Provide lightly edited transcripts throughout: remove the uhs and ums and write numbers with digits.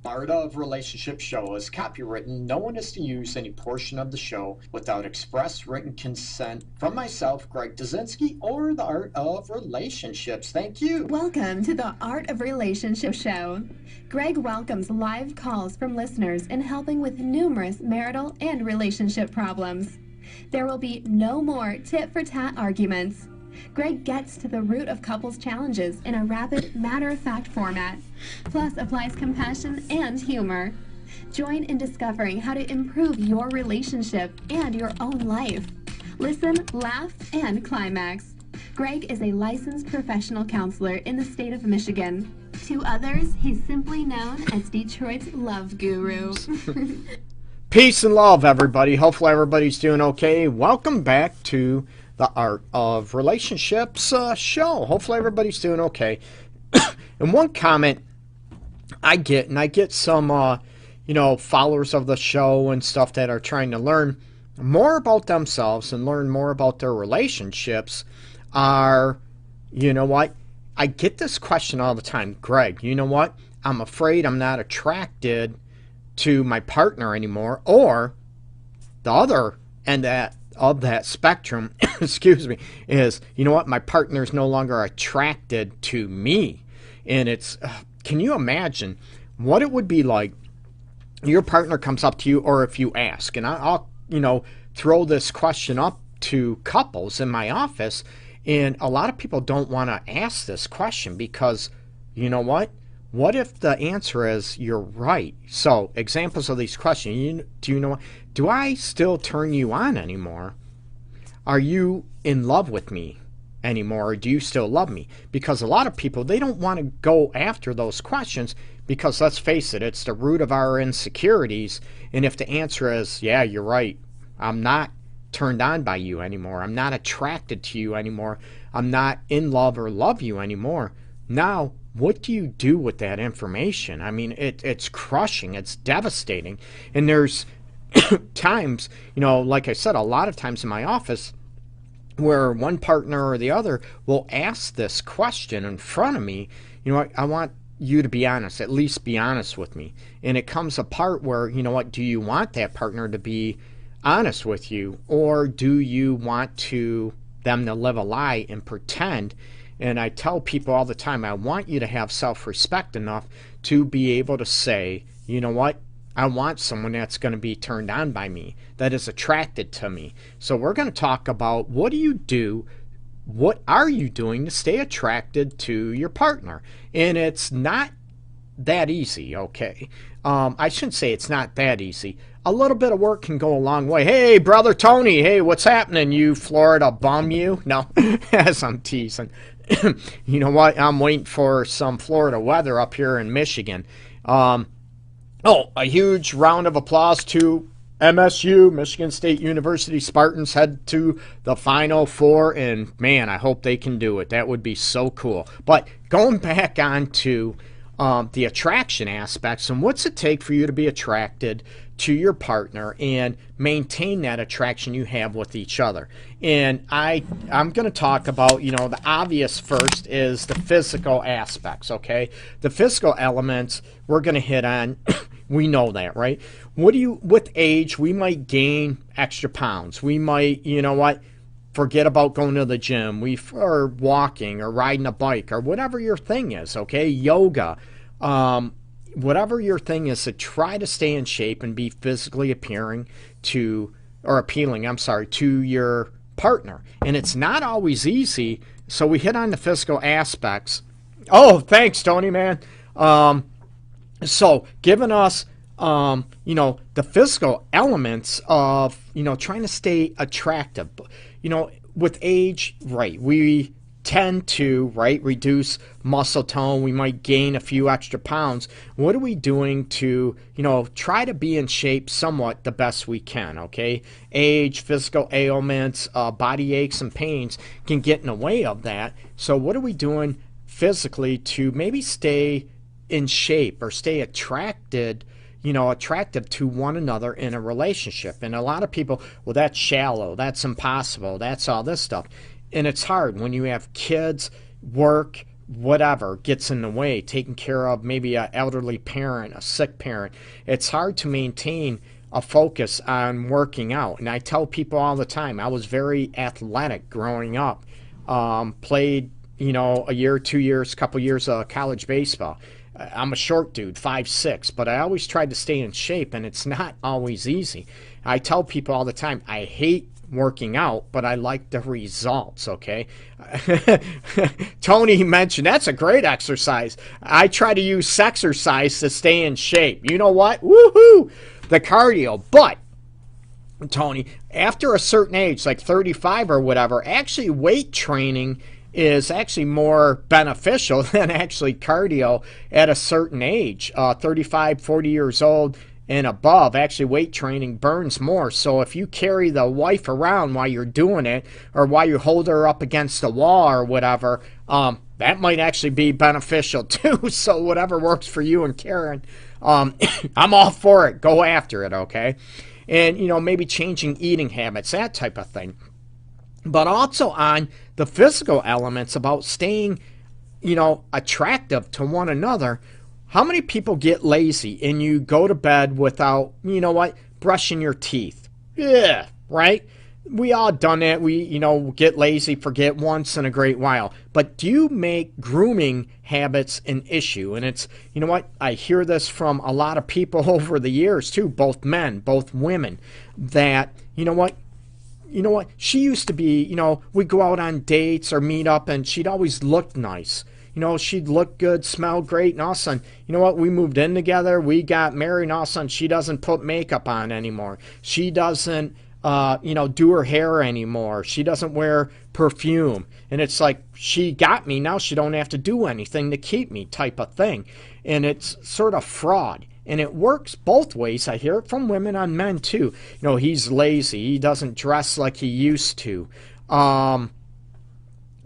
Art of Relationship Show is copywritten. No one is to use any portion of the show without express written consent from myself, Greg Dudzinski, or the Art of Relationships. Thank you. Welcome to the Art of Relationship Show. Greg welcomes live calls from listeners in helping with numerous marital and relationship problems. There will be no more tit-for-tat arguments. Greg gets to the root of couples' challenges in a rapid, matter-of-fact format, plus applies compassion and humor. Join in discovering how to improve your relationship and your own life. Listen, laugh, and climax. Greg is a licensed professional counselor in the state of Michigan. To others, he's simply known as Detroit's Love Guru. Peace and love, everybody. Hopefully everybody's doing okay. Welcome back to the Art of Relationships show. Hopefully everybody's doing okay. And one comment I get some, followers of the show and stuff that are trying to learn more about themselves and learn more about their relationships are, you know what? I get this question all the time. Greg, you know what? I'm afraid I'm not attracted to my partner anymore. Or the other end of that spectrum, excuse me, is, you know what? My partner's no longer attracted to me. And it's, can you imagine what it would be like? Your partner comes up to you, or if you ask, and I'll throw this question up to couples in my office, and a lot of people don't want to ask this question because, you know what? What if the answer is you're right? So, examples of these questions. Do you know what? Do I still turn you on anymore? Are you in love with me anymore, or do you still love me? Because a lot of people, they don't want to go after those questions because, let's face it, it's the root of our insecurities. And if the answer is, yeah, you're right, I'm not turned on by you anymore, I'm not attracted to you anymore, I'm not in love or love you anymore, now what do you do with that information? I mean, it's crushing, it's devastating. And there's times, like I said, a lot of times in my office where one partner or the other will ask this question in front of me. You know what? I want you to be honest, at least be honest with me. And it comes a part where, you know what, do you want that partner to be honest with you, or do you want them to live a lie and pretend? And I tell people all the time, I want you to have self-respect enough to be able to say, you know what, I want someone that's going to be turned on by me, that is attracted to me. So we're going to talk about, what do you do? What are you doing to stay attracted to your partner? And it's not that easy, okay? I shouldn't say it's not that easy. A little bit of work can go a long way. Hey, brother Tony, hey, what's happening, you Florida bum, you? No, as I'm teasing. You know what? I'm waiting for some Florida weather up here in Michigan. A huge round of applause to MSU, Michigan State University Spartans, head to the Final Four, and man, I hope they can do it. That would be so cool. But going back on to the attraction aspects, and what's it take for you to be attracted to your partner and maintain that attraction you have with each other? And I'm going to talk about, the obvious first is the physical aspects, okay? The physical elements we're going to hit on. We know that, right? With age, we might gain extra pounds. We might, forget about going to the gym. Or walking or riding a bike or whatever your thing is, okay? Yoga. Whatever your thing is, to try to stay in shape and be physically appealing to your partner. And it's not always easy, so we hit on the physical aspects. Oh, thanks, Tony, man. So giving us, the physical elements of, trying to stay attractive. With age, right, we tend to, reduce muscle tone. We might gain a few extra pounds. What are we doing to, try to be in shape somewhat the best we can, okay? Age, physical ailments, body aches and pains can get in the way of that. So what are we doing physically to maybe stay in shape or stay attracted to one another in a relationship? And a lot of people, well, that's shallow, that's impossible, that's all this stuff. And it's hard when you have kids, work, whatever gets in the way, taking care of maybe an elderly parent, a sick parent. It's hard to maintain a focus on working out. And I tell people all the time, I was very athletic growing up. Played, a year, 2 years, couple years of college baseball. I'm a short dude, 5'6", but I always tried to stay in shape, and it's not always easy. I tell people all the time, I hate working out, but I like the results, okay? Tony mentioned that's a great exercise. I try to use sexercise to stay in shape. You know what? Woohoo! The cardio. But, Tony, after a certain age, like 35 or whatever, actually weight training is actually more beneficial than actually cardio at a certain age. 35, 40 years old and above, actually weight training burns more. So if you carry the wife around while you're doing it, or while you hold her up against the wall or whatever, that might actually be beneficial too. So whatever works for you and Karen, I'm all for it. Go after it, okay? And, maybe changing eating habits, that type of thing. But also on the physical elements about staying, attractive to one another. How many people get lazy and you go to bed without, brushing your teeth? Yeah, right? We all done it. We, get lazy, forget once in a great while. But do you make grooming habits an issue? And it's, I hear this from a lot of people over the years too, both men, both women, that, she used to be, we'd go out on dates or meet up and she'd always look nice. She'd look good, smell great, and all of a sudden, we moved in together, we got married, and all of a sudden she doesn't put makeup on anymore. She doesn't, do her hair anymore. She doesn't wear perfume. And it's like, she got me, now she don't have to do anything to keep me type of thing. And it's sort of fraud. And it works both ways. I hear it from women on men too. He's lazy. He doesn't dress like he used to.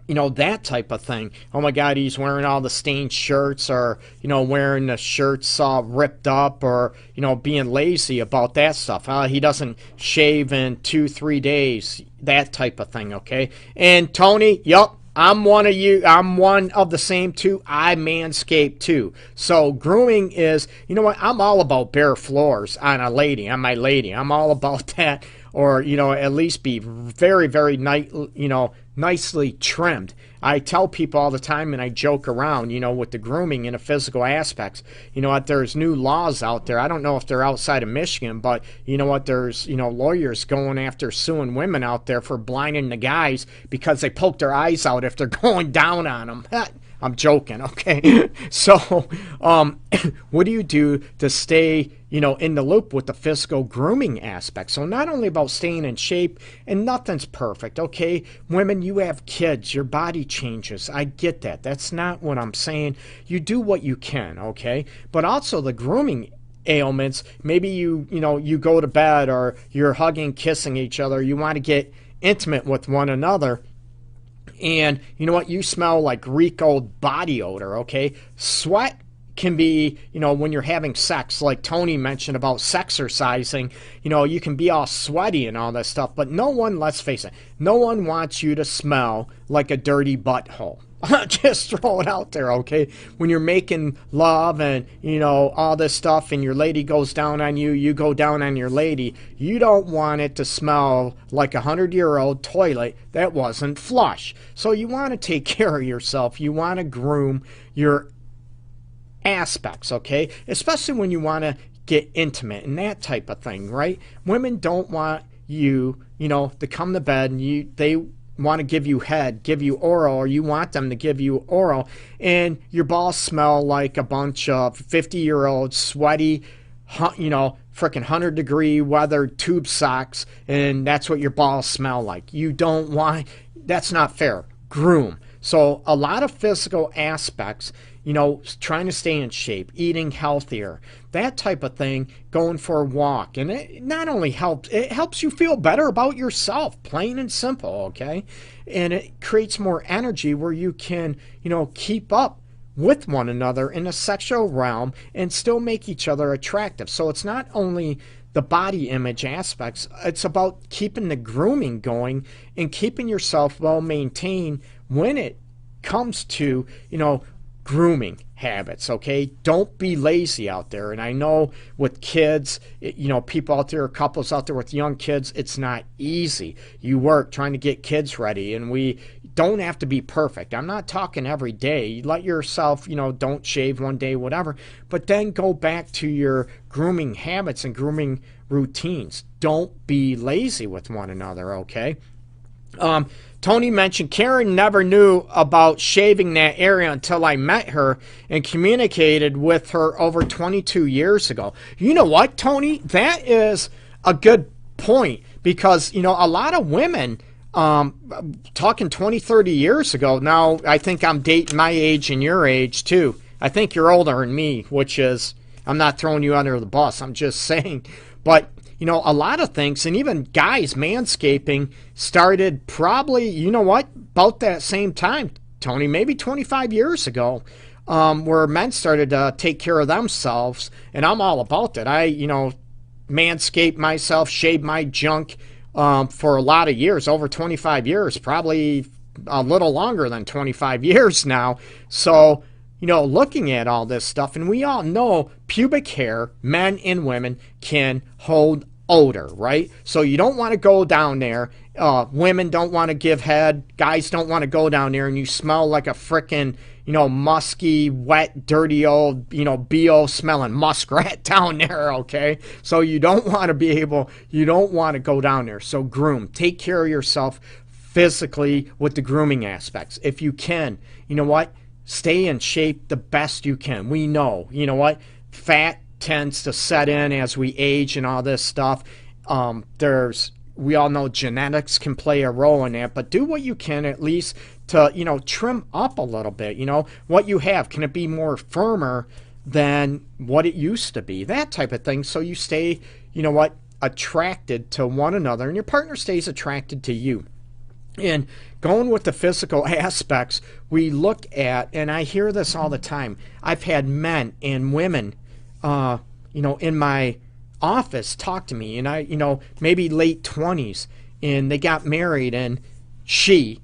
That type of thing. Oh my God, he's wearing all the stained shirts, or, wearing the shirts all ripped up, or, being lazy about that stuff. He doesn't shave in 2-3 days, that type of thing, okay? And Tony, yup, I'm one of you. I'm one of the same too. I manscape too. So grooming is, I'm all about bare floors on a lady, on my lady. I'm all about that. Or, at least be very, very nicely trimmed. I tell people all the time, and I joke around, with the grooming and the physical aspects. There's new laws out there. I don't know if they're outside of Michigan, but there's, lawyers going after suing women out there for blinding the guys because they poke their eyes out if they're going down on them. I'm joking, okay? So, what do you do to stay, in the loop with the physical grooming aspect? So not only about staying in shape, and nothing's perfect, okay? Women, you have kids, your body changes. I get that. That's not what I'm saying. You do what you can, okay? But also the grooming ailments, maybe you go to bed, or you're hugging, kissing each other, you want to get intimate with one another. And you smell like Greek old body odor, okay? Sweat can be, when you're having sex, like Tony mentioned about sexercising, you can be all sweaty and all that stuff, but no one, let's face it, no one wants you to smell like a dirty butthole. Just throw it out there, okay? When you're making love and, all this stuff, and your lady goes down on you, you go down on your lady, you don't want it to smell like a 100-year-old toilet that wasn't flush. So you want to take care of yourself. You want to groom your aspects, okay? Especially when you want to get intimate and that type of thing, right? Women don't want you, to come to bed and they want to give you head, give you oral, or you want them to give you oral, and your balls smell like a bunch of 50-year-old sweaty, frickin' 100-degree weather tube socks, and that's what your balls smell like. You don't want, that's not fair. Groom. So a lot of physical aspects, trying to stay in shape, eating healthier, that type of thing, going for a walk. And it not only helps, it helps you feel better about yourself, plain and simple, okay? And it creates more energy where you can, keep up with one another in a sexual realm and still make each other attractive. So it's not only the body image aspects, it's about keeping the grooming going and keeping yourself well maintained when it comes to, grooming habits, okay? Don't be lazy out there. And I know with kids, people out there, couples out there with young kids, it's not easy. You work trying to get kids ready, and we don't have to be perfect. I'm not talking every day. You let yourself, don't shave one day, whatever, but then go back to your grooming habits and grooming routines. Don't be lazy with one another, okay? Tony mentioned Karen never knew about shaving that area until I met her and communicated with her over 22 years ago. You know what, Tony? That is a good point, because, a lot of women, talking 20, 30 years ago, now I think I'm dating my age and your age too. I think you're older than me, which is, I'm not throwing you under the bus, I'm just saying. But a lot of things, and even guys, Manscaping started probably, about that same time, Tony, maybe 25 years ago, where men started to take care of themselves, and I'm all about that. I, manscape myself, shave my junk for a lot of years, over 25 years, probably a little longer than 25 years now. So, looking at all this stuff, and we all know pubic hair, men and women, can hold odor, right? So you don't want to go down there. Women don't want to give head. Guys don't want to go down there and you smell like a frickin', musky, wet, dirty old, BO smelling muskrat down there, okay? So you don't want to go down there. So groom. Take care of yourself physically with the grooming aspects. If you can, stay in shape the best you can. We know, fat tends to set in as we age and all this stuff. We all know genetics can play a role in that, but do what you can at least to, trim up a little bit. What you have, can it be more firmer than what it used to be? That type of thing. So you stay, attracted to one another, and your partner stays attracted to you. And going with the physical aspects, we look at, and I hear this all the time, I've had men and women, in my office talk to me, and I, maybe late 20s, and they got married, and she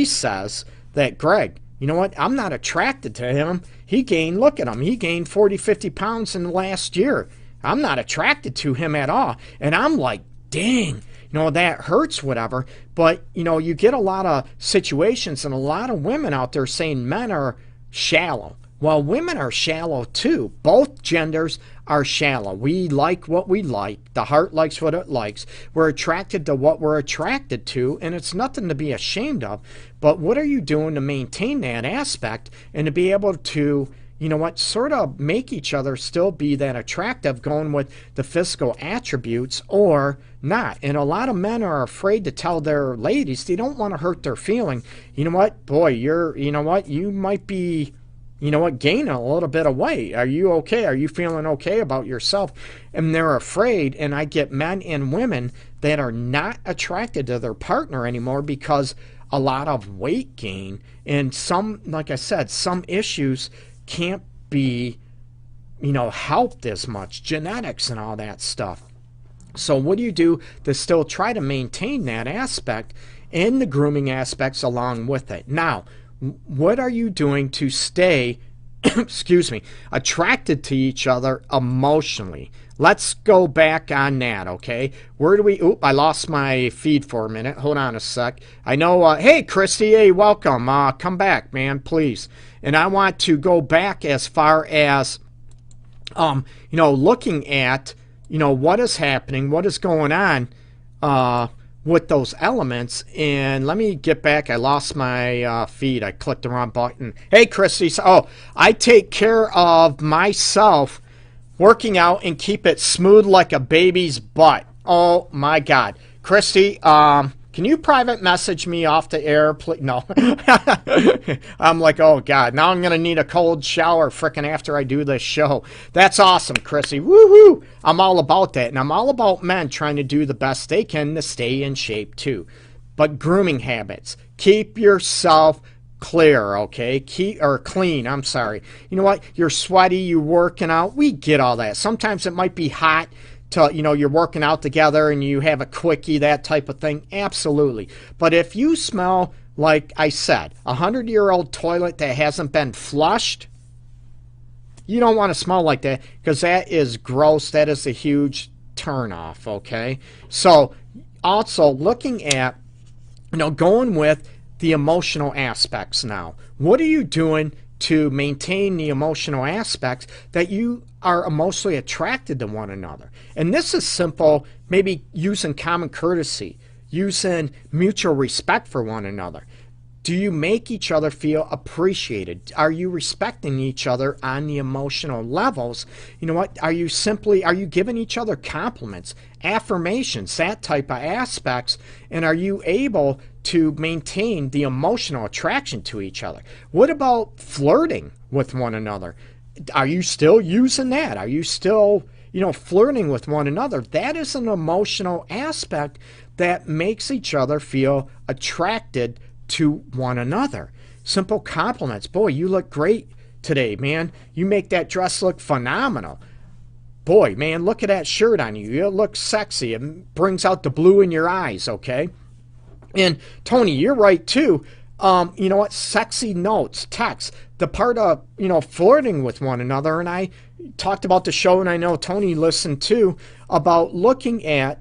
says that, Greg, I'm not attracted to him. He gained 40, 50 pounds in the last year. I'm not attracted to him at all. And I'm like, dang, that hurts, whatever. But, you get a lot of situations and a lot of women out there saying men are shallow. Well, women are shallow too. Both genders are shallow. We like what we like. The heart likes what it likes. We're attracted to what we're attracted to, and it's nothing to be ashamed of. But what are you doing to maintain that aspect and to be able to, sort of make each other still be that attractive, going with the physical attributes or not? And a lot of men are afraid to tell their ladies. They don't want to hurt their feeling. Boy, you might be, gaining a little bit of weight. Are you okay? Are you feeling okay about yourself? And they're afraid, and I get men and women that are not attracted to their partner anymore because a lot of weight gain, and some, like I said, some issues can't be, helped as much, genetics and all that stuff. So what do you do to still try to maintain that aspect and the grooming aspects along with it? Now, what are you doing to stay, attracted to each other emotionally? Let's go back on that, okay? Where do we, I lost my feed for a minute. Hold on a sec. I know, hey, Christy, hey, welcome. Come back, man, please. And I want to go back as far as, looking at, what is happening, what is going on, with those elements. And let me get back. I lost my feed. I clicked the wrong button. Hey, Christy. I take care of myself working out and keep it smooth like a baby's butt. Oh, my God. Christy, can you private message me off the air, please? No. I'm like, oh, God. Now I'm going to need a cold shower frickin' after I do this show. That's awesome, Chrissy. Woohoo! I'm all about that. And I'm all about men trying to do the best they can to stay in shape, too. But grooming habits. Keep yourself clear, okay? Clean, I'm sorry. You know what? You're sweaty, you're working out. We get all that. Sometimes it might be hot. You're working out together and you have a quickie, that type of thing. Absolutely. But if you smell like I said, a 100-year-old toilet that hasn't been flushed, you don't want to smell like that, because that is gross. That is a huge turnoff, okay? So also looking at, going with the emotional aspects now. What are you doing to maintain the emotional aspects that you are emotionally attracted to one another? And this is simple, maybe using common courtesy, using mutual respect for one another. Do you make each other feel appreciated? Are you respecting each other on the emotional levels? You know what? Are you giving each other compliments, affirmations, that type of aspects? And are you able to maintain the emotional attraction to each other? What about flirting with one another? Are you still using that? Are you still, flirting with one another? That is an emotional aspect that makes each other feel attracted to one another. Simple compliments. Boy, you look great today, man. You make that dress look phenomenal. Boy, man, look at that shirt on you. You look sexy. It brings out the blue in your eyes, okay? And Tony, you're right too. You know what? Sexy notes, text, the part of, flirting with one another. And I talked about the show, and I know Tony listened too, about looking at,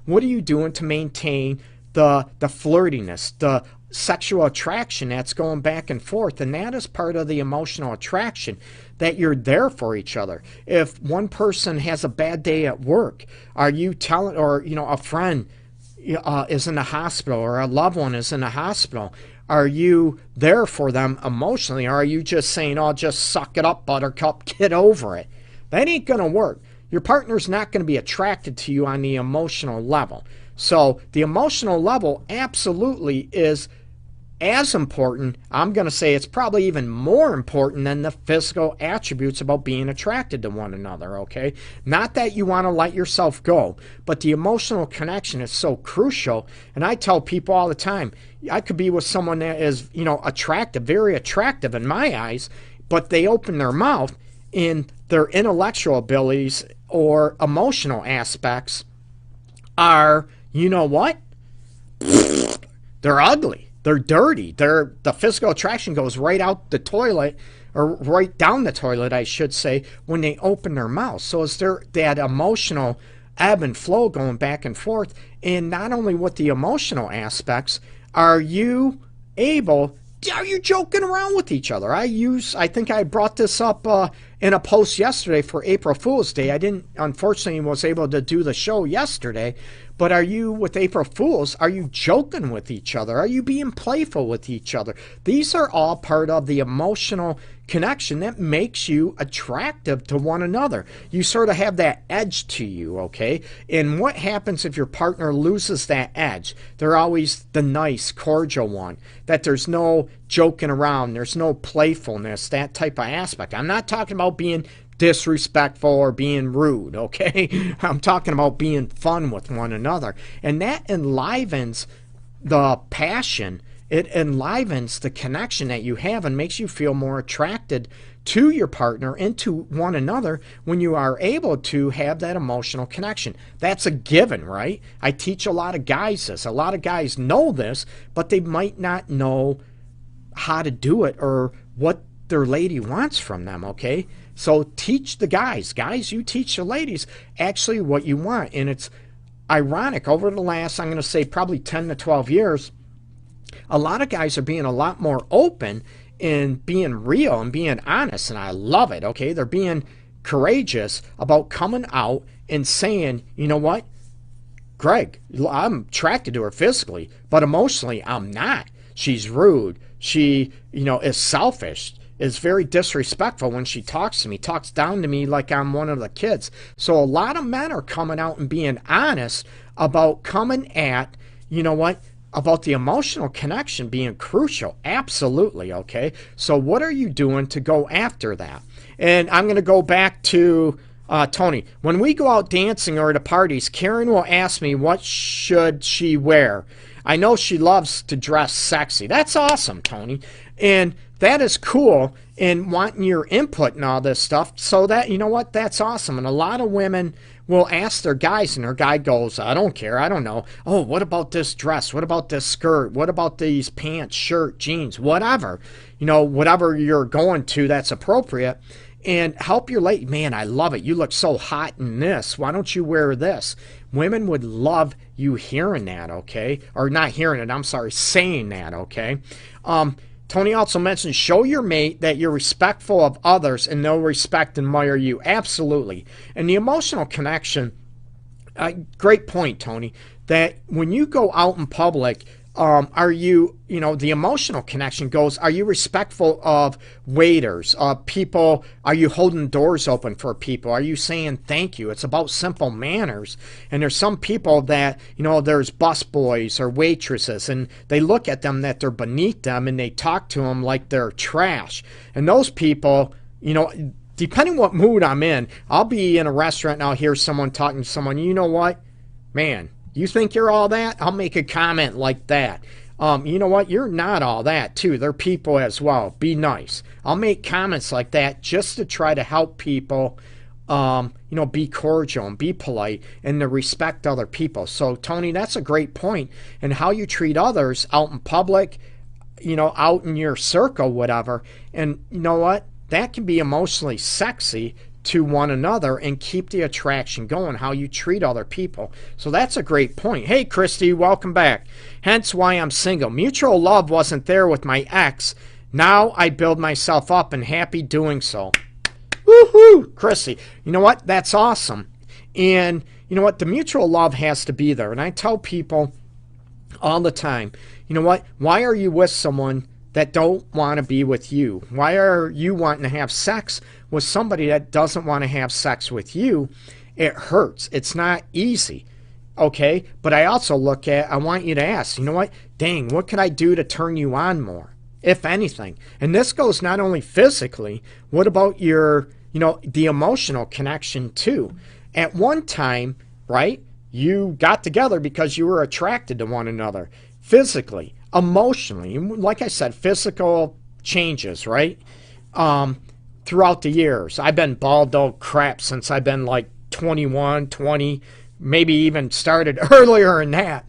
what are you doing to maintain the flirtiness, the sexual attraction that's going back and forth. And that is part of the emotional attraction, that you're there for each other. If one person has a bad day at work, are you telling, or, a friend is in the hospital, or a loved one is in the hospital, are you there for them emotionally? Or are you just saying, oh, just suck it up, buttercup, get over it? That ain't going to work. Your partner's not going to be attracted to you on the emotional level. So the emotional level absolutely is as important. I'm going to say it's probably even more important than the physical attributes about being attracted to one another, okay? Not that you want to let yourself go, but the emotional connection is so crucial. And I tell people all the time, I could be with someone that is, attractive, very attractive in my eyes, but they open their mouth and their intellectual abilities or emotional aspects are, you know what? They're ugly. They're dirty. The physical attraction goes right out the toilet, or right down the toilet, I should say, when they open their mouth. So is there that emotional ebb and flow going back and forth? And not only with the emotional aspects, are you joking around with each other? I think I brought this up in a post yesterday for April Fool's Day. I unfortunately was able to do the show yesterday, but are you, with April Fools, are you joking with each other? Are you being playful with each other? These are all part of the emotional connection that makes you attractive to one another. You sort of have that edge to you, okay? And what happens if your partner loses that edge? They're always the nice, cordial one, that there's no joking around, there's no playfulness, that type of aspect. I'm not talking about being disrespectful or being rude, okay? I'm talking about being fun with one another. And that enlivens the passion. It enlivens the connection that you have and makes you feel more attracted to your partner and to one another when you are able to have that emotional connection. That's a given, right? I teach a lot of guys this. A lot of guys know this, but they might not know how to do it or what their lady wants from them, okay? So teach the guys. Guys, you teach the ladies actually what you want. And it's ironic, over the last, I'm going to say probably 10 to 12 years, a lot of guys are being a lot more open and being real and being honest, and I love it, okay? They're being courageous about coming out and saying, you know what, Greg, I'm attracted to her physically, but emotionally I'm not. She's rude. She, is selfish, is very disrespectful when she talks to me, talks down to me like I'm one of the kids. So a lot of men are coming out and being honest about coming at, about the emotional connection being crucial. Absolutely, okay? So what are you doing to go after that? And I'm going to go back to Tony. When we go out dancing or to parties, Karen will ask me what should she wear. I know she loves to dress sexy. That's awesome, Tony. And that is cool, and wanting your input and all this stuff. So that, that's awesome. And a lot of women will ask their guys, and their guy goes, I don't care, I don't know. Oh, what about this dress? What about this skirt? What about these pants, shirt, jeans, whatever? Whatever you're going to that's appropriate. And help your lady. Man, I love it. You look so hot in this. Why don't you wear this? Women would love you hearing that, okay? Or not hearing it, I'm sorry, saying that, okay? Tony also mentioned, show your mate that you're respectful of others and they'll respect and admire you. Absolutely. And the emotional connection, great point, Tony, that when you go out in public, are you, the emotional connection goes, are you respectful of waiters, people? Are you holding doors open for people? Are you saying thank you? It's about simple manners. And there's some people that, there's busboys or waitresses, and they look at them that they're beneath them and they talk to them like they're trash. And those people, depending what mood I'm in, I'll be in a restaurant and I'll hear someone talking to someone, you know what, man, you think you're all that? I'll make a comment like that. You know what? You're not all that, too. They're people as well. Be nice. I'll make comments like that just to try to help people, be cordial and be polite and to respect other people. So, Tony, that's a great point. And how you treat others out in public, out in your circle, whatever. And you know what? That can be emotionally sexy to one another and keep the attraction going, how you treat other people. So that's a great point. Hey, Christy, welcome back. Hence why I'm single. Mutual love wasn't there with my ex. Now I build myself up and happy doing so. Woohoo, Christy. You know what? That's awesome. And you know what? The mutual love has to be there. And I tell people all the time, you know what? Why are you with someone that don't want to be with you? Why are you wanting to have sex with somebody that doesn't want to have sex with you? It hurts. It's not easy. Okay? But I also I want you to ask, you know what? Dang, what could I do to turn you on more? If anything. And this goes not only physically, what about your, the emotional connection too? At one time, right, you got together because you were attracted to one another. Physically, emotionally, like I said, physical changes, right? Throughout the years. I've been bald dog crap since I've been like 21, 20, maybe even started earlier than that.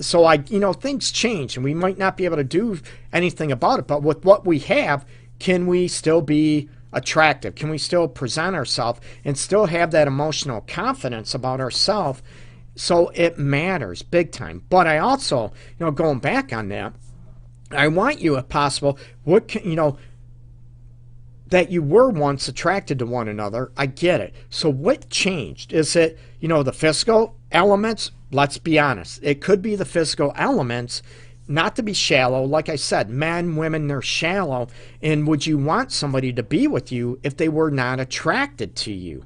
So things change and we might not be able to do anything about it, but with what we have, can we still be attractive? Can we still present ourselves and still have that emotional confidence about ourselves? So it matters big time. But I also, going back on that, I want you, if possible, that you were once attracted to one another. I get it. So what changed? Is it, the physical elements? Let's be honest. It could be the physical elements, not to be shallow. Like I said, men, women, they're shallow. And would you want somebody to be with you if they were not attracted to you?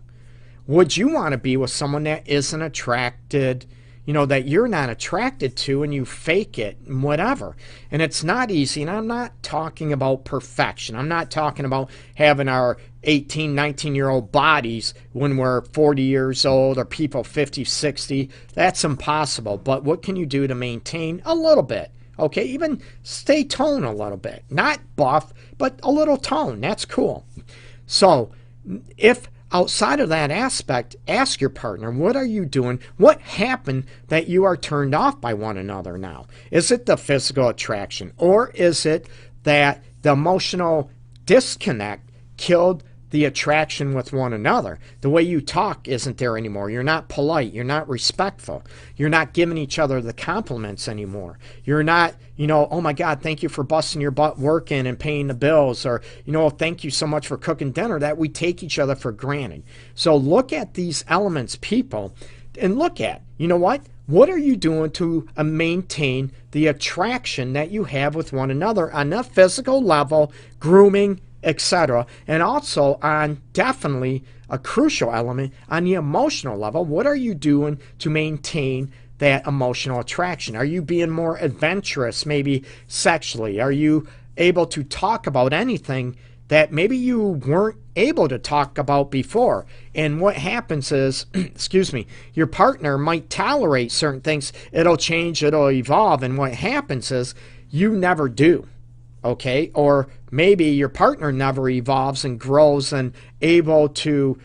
Would you want to be with someone that isn't attracted, that you're not attracted to, and you fake it and whatever? And it's not easy. And I'm not talking about perfection. I'm not talking about having our 18, 19-year-old bodies when we're 40 years old, or people 50, 60. That's impossible. But what can you do to maintain a little bit? Okay, even stay tone a little bit. Not buff, but a little tone. That's cool. So if outside of that aspect, ask your partner, what are you doing? What happened that you are turned off by one another now? Is it the physical attraction, or is it that the emotional disconnect killed the attraction with one another? The way you talk isn't there anymore. You're not polite. You're not respectful. You're not giving each other the compliments anymore. You're not, oh my God, thank you for busting your butt working and paying the bills, or, thank you so much for cooking dinner, that we take each other for granted. So look at these elements, people, and look at, what are you doing to maintain the attraction that you have with one another on the physical level, grooming, etc., and also on definitely a crucial element on the emotional level? What are you doing to maintain that emotional attraction? Are you being more adventurous, maybe sexually? Are you able to talk about anything that maybe you weren't able to talk about before? And what happens is, excuse me, your partner might tolerate certain things. It'll change, it'll evolve, and what happens is you never do. Okay, or maybe your partner never evolves and grows and able to,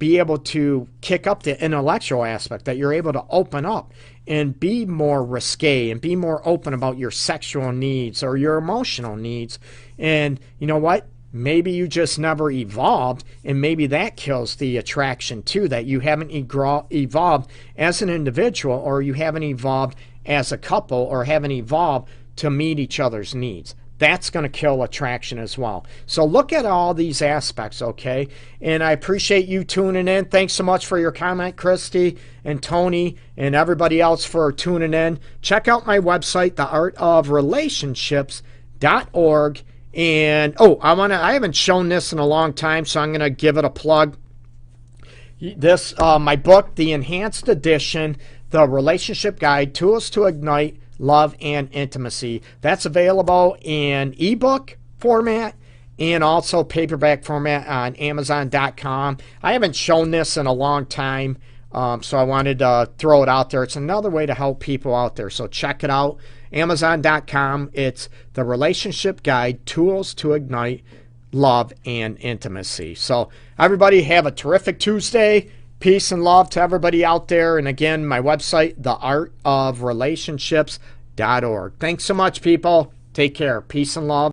be able to kick up the intellectual aspect, that you're able to open up and be more risque and be more open about your sexual needs or your emotional needs. And you know what? Maybe you just never evolved, and maybe that kills the attraction too, that you haven't evolved as an individual, or you haven't evolved as a couple, or haven't evolved to meet each other's needs. That's going to kill attraction as well. So look at all these aspects, okay? And I appreciate you tuning in. Thanks so much for your comment, Christy and Tony and everybody else for tuning in. Check out my website, theartofrelationships.org. And I haven't shown this in a long time, so I'm going to give it a plug. This my book, the enhanced edition, The Relationship Guide, Tools to Ignite Love and Intimacy. That's available in ebook format and also paperback format on Amazon.com. I haven't shown this in a long time, so I wanted to throw it out there. It's another way to help people out there, so check it out. Amazon.com. It's The Relationship Guide, Tools to Ignite Love and Intimacy. So everybody have a terrific Tuesday. Peace and love to everybody out there. And again, my website, theartofrelationships.org. Thanks so much, people. Take care. Peace and love.